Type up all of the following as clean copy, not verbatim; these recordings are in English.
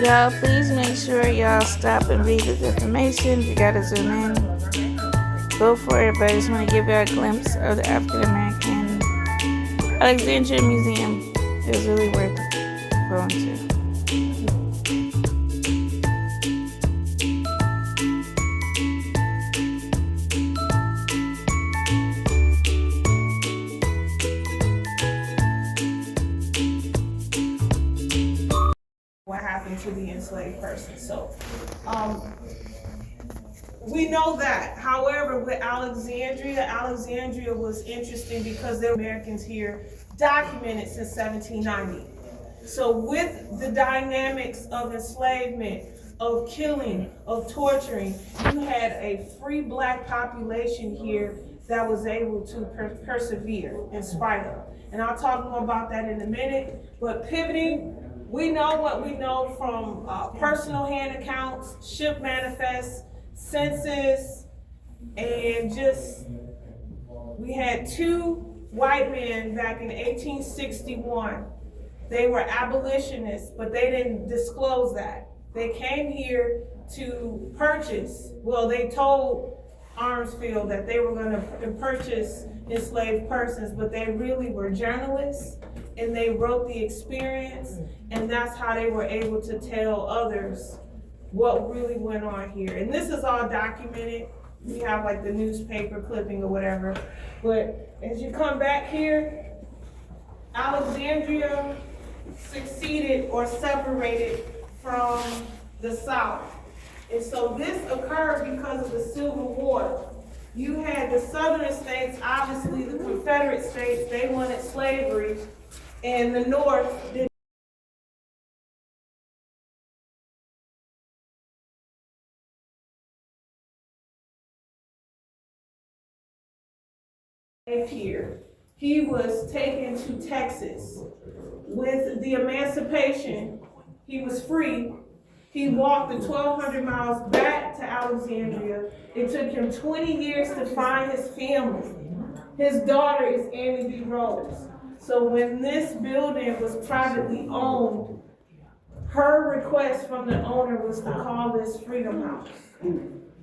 Y'all, please make sure y'all stop and read this information. If you gotta zoom in, go for it. But I just want to give y'all a glimpse of the African American Alexandria Museum. It's really worth going to. What happened to the enslaved person. So we know that. However, with Alexandria was interesting because there were Americans here documented since 1790. So with the dynamics of enslavement, of killing, of torturing, you had a free black population here that was able to persevere in spite of. And I'll talk more about that in a minute, but pivoting, we know what we know from personal hand accounts, ship manifests, census, and just, we had two white men back in 1861. They were abolitionists, but they didn't disclose that. They came here to purchase, well, they told Armsfield that they were gonna purchase enslaved persons, but they really were journalists, and they wrote the experience, and that's how they were able to tell others what really went on here. And this is all documented. We have like the newspaper clipping or whatever. But as you come back here, Alexandria succeeded or separated from the South. And so this occurred because of the Civil War. You had the Southern states, obviously the Confederate states, they wanted slavery, and the North did here. He was taken to Texas. With the emancipation, he was free. He walked the 1,200 miles back to Alexandria. It took him 20 years to find his family. His daughter is Annie B. Rose. So when this building was privately owned, her request from the owner was to call this Freedom House.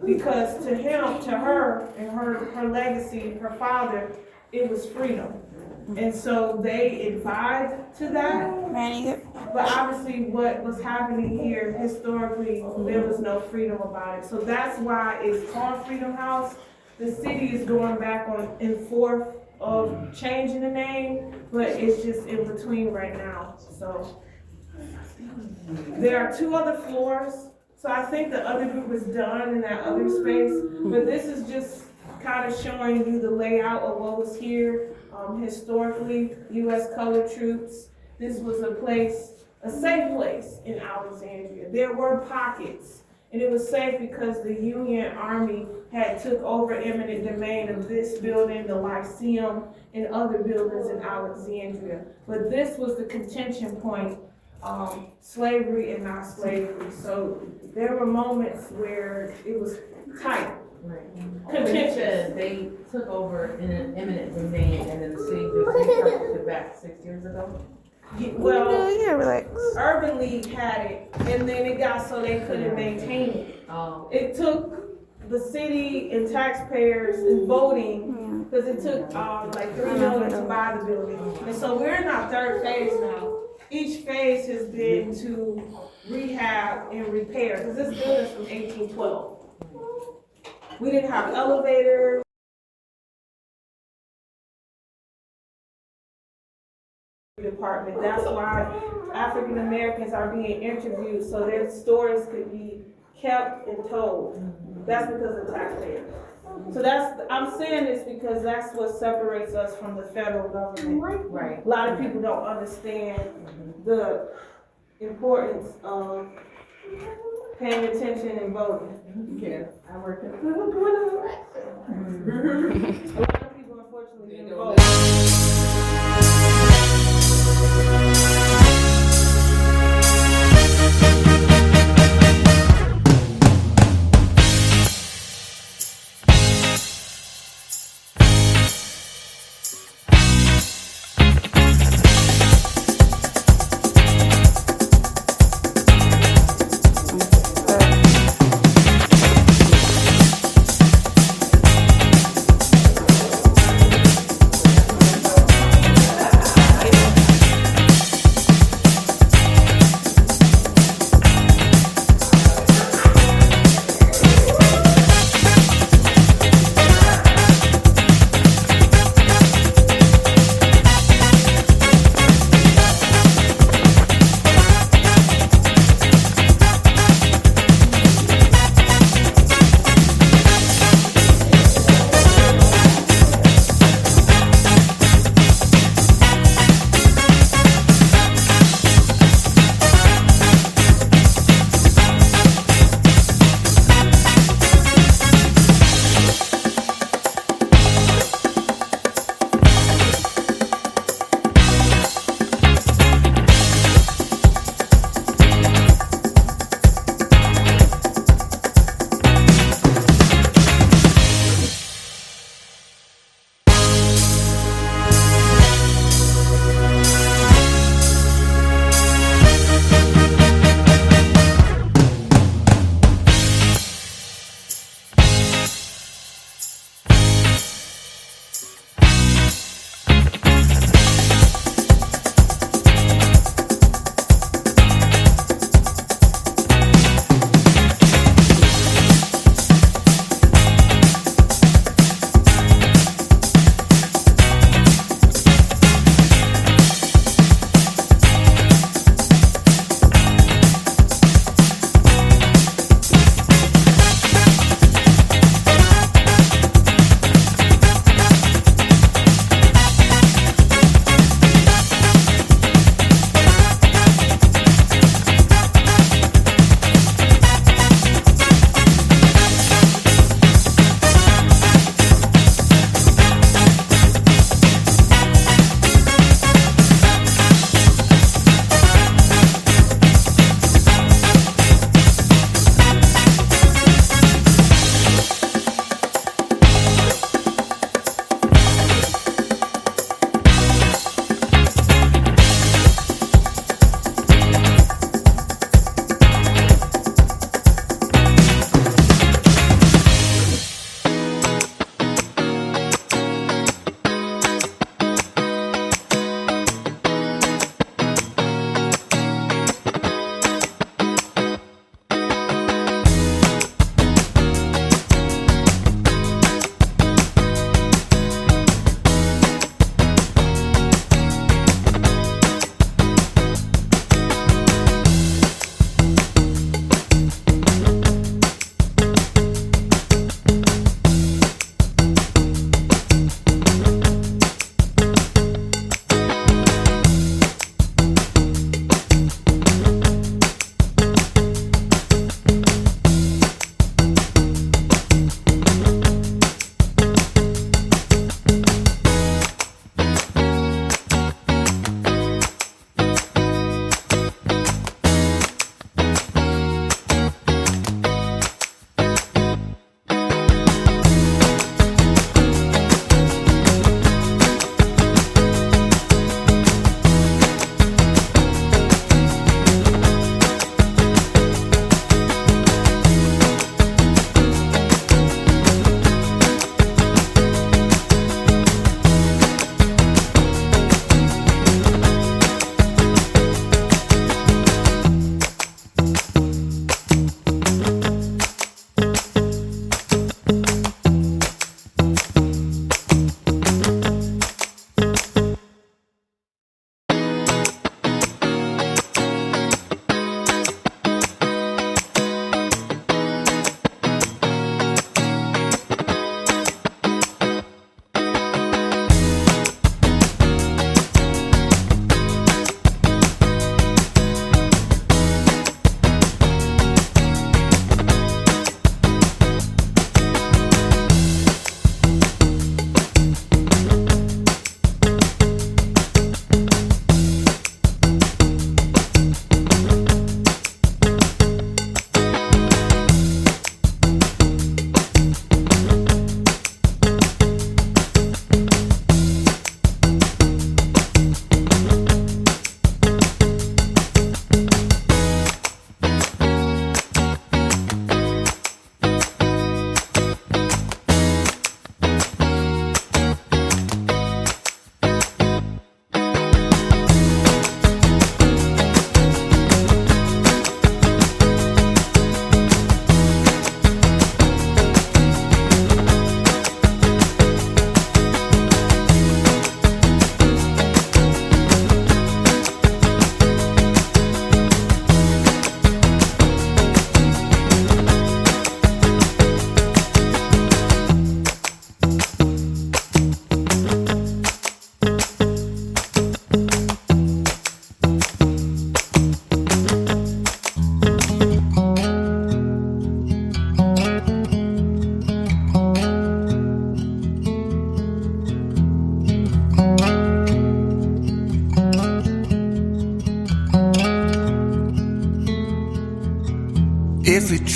Because to him, to her, and her legacy, her father, it was freedom. And so they advised to that. But obviously what was happening here historically, there was no freedom about it. So that's why it's called Freedom House. The city is going back on in forth of changing the name, but it's just in between right now. So there are 2 other floors. So I think the other group is done in that other space, but this is just kind of showing you the layout of what was here historically. U.S. colored troops. This was a place, a safe place in Alexandria. There were pockets, and it was safe because the Union Army had took over eminent domain of this building, the Lyceum, and other buildings in Alexandria. But this was the contention point, slavery and not slavery. So there were moments where it was tight. Right. Contentious. They took over in an eminent domain, and then the city just restructured it back 6 years ago. Well, Yeah, relax. Urban League had it, and then it got so they couldn't maintain it. It took the city and taxpayers and voting, because it took like $3 million to buy the building. And so we're in our 3rd phase now. Each phase has been to rehab and repair, because this building's from 1812. We didn't have elevators. Department. That's why African Americans are being interviewed so their stories could be kept and told. That's because of taxpayers. So I'm saying this because that's what separates us from the federal government. Right. A lot of people don't understand the importance of paying attention and voting. Yeah, I work in. A lot of people unfortunately didn't vote.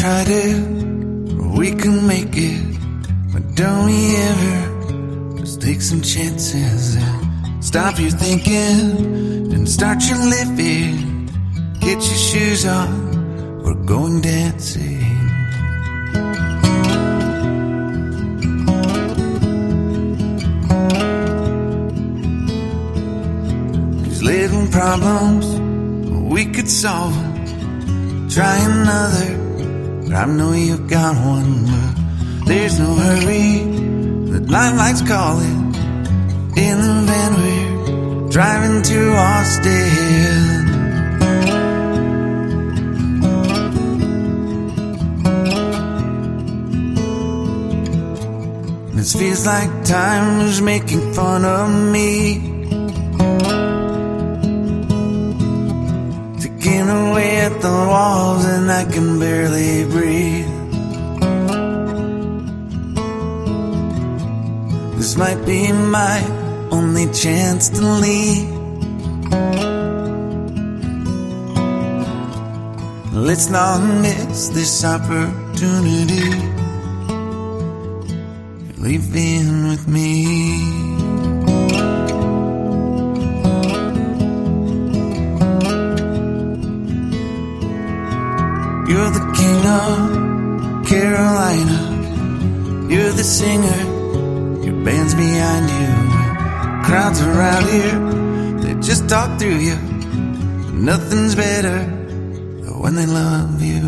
try to, we can make it. But don't we ever just take some chances and stop your thinking and start your living. Get your shoes on, we're going dancing. These little problems, we could solve them. Try another, but I know you've got one. But there's no hurry, the limelight's calling. In the van we're driving to Austin. This feels like time is making fun of me. Ticking away at the walls and I can barely breathe. This might be my only chance to leave. Let's not miss this opportunity. You're leaving with me. You're the king of Carolina. You're the singer, your band's behind you. Crowds around here, they just talk through you. Nothing's better than when they love you.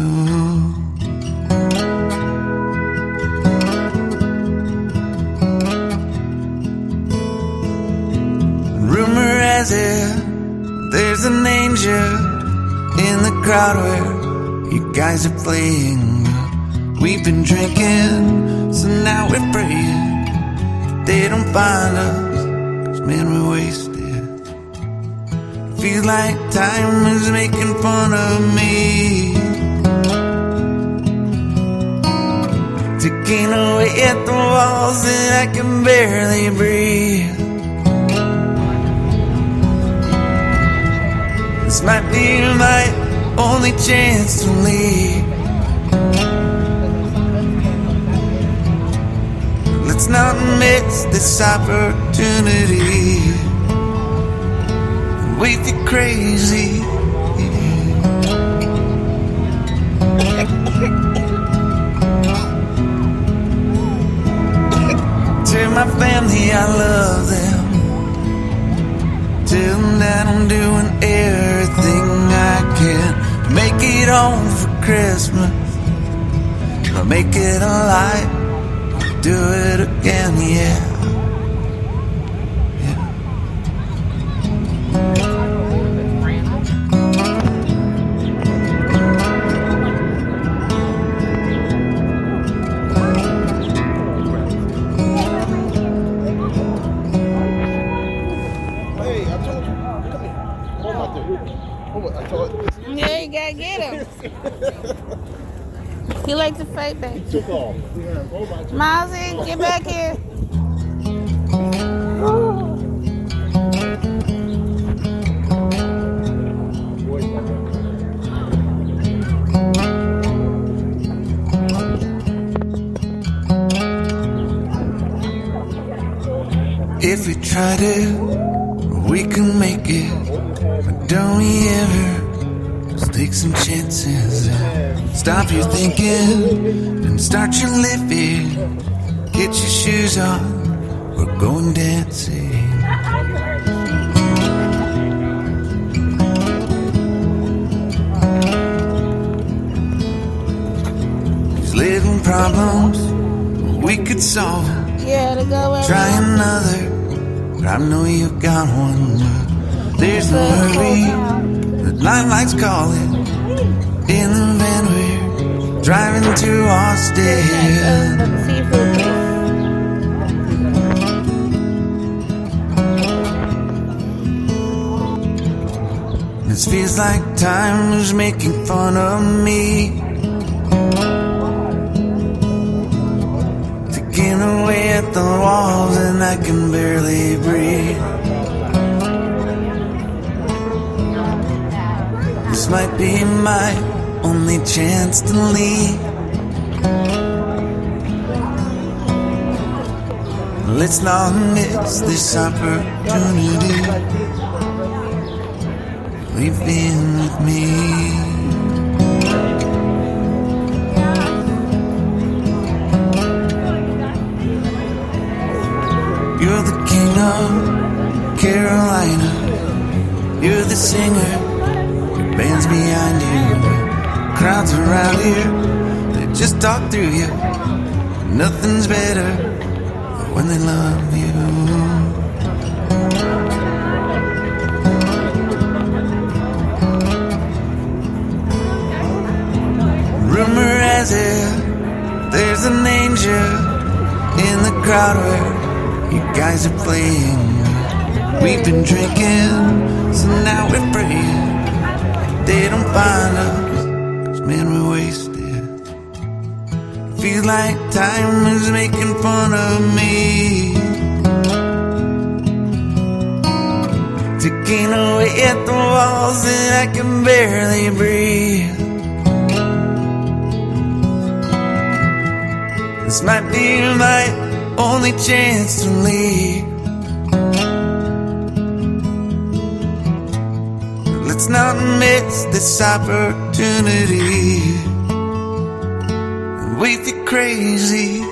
Rumor has it, there's an angel in the crowd where you guys are playing. We've been drinking, so now we're praying they don't find us, 'cause man, we're wasted. Feels like time is making fun of me. Ticking away at the walls and I can barely breathe. This might be my only chance to leave. Let's not miss this opportunity. We feel crazy. Tell my family I love them. Tell them that I'm doing everything I can. Make it home for Christmas. I'll make it alive. Do it again, yeah. Hey, I told you. Come here. Hold my dude. Hold on. I told you. Yeah, you gotta get him. He likes to fight back. Took off. Hold my dude. Milesy, get back here. If we try to, we can make it. But don't we ever just take some chances and stop your thinking and start your living. Get your shoes on, we're going dancing. These little problems, we could solve them. Yeah, to go with Try another, but I know you've got one. There's no hurry, the limelight's calling. In the van we're driving to Austin. seafood place. This feels like time is making fun of me. Ticking away at the walls and I can barely breathe. This might be my only chance to leave. Let's not miss this opportunity. Leave in with me. You're the king of Carolina. You're the singer, your band's behind you. Crowds around here, they just talk through you. Nothing's better when they love you. Rumor has it, there's an angel in the crowd where you guys are playing. We've been drinking, so now we're praying they don't find us, 'cause man, we're wasted. Feels like time is making fun of me, ticking away at the walls and I can barely breathe. This might be my only chance to leave. Let's not miss this opportunity. Wait, you're crazy.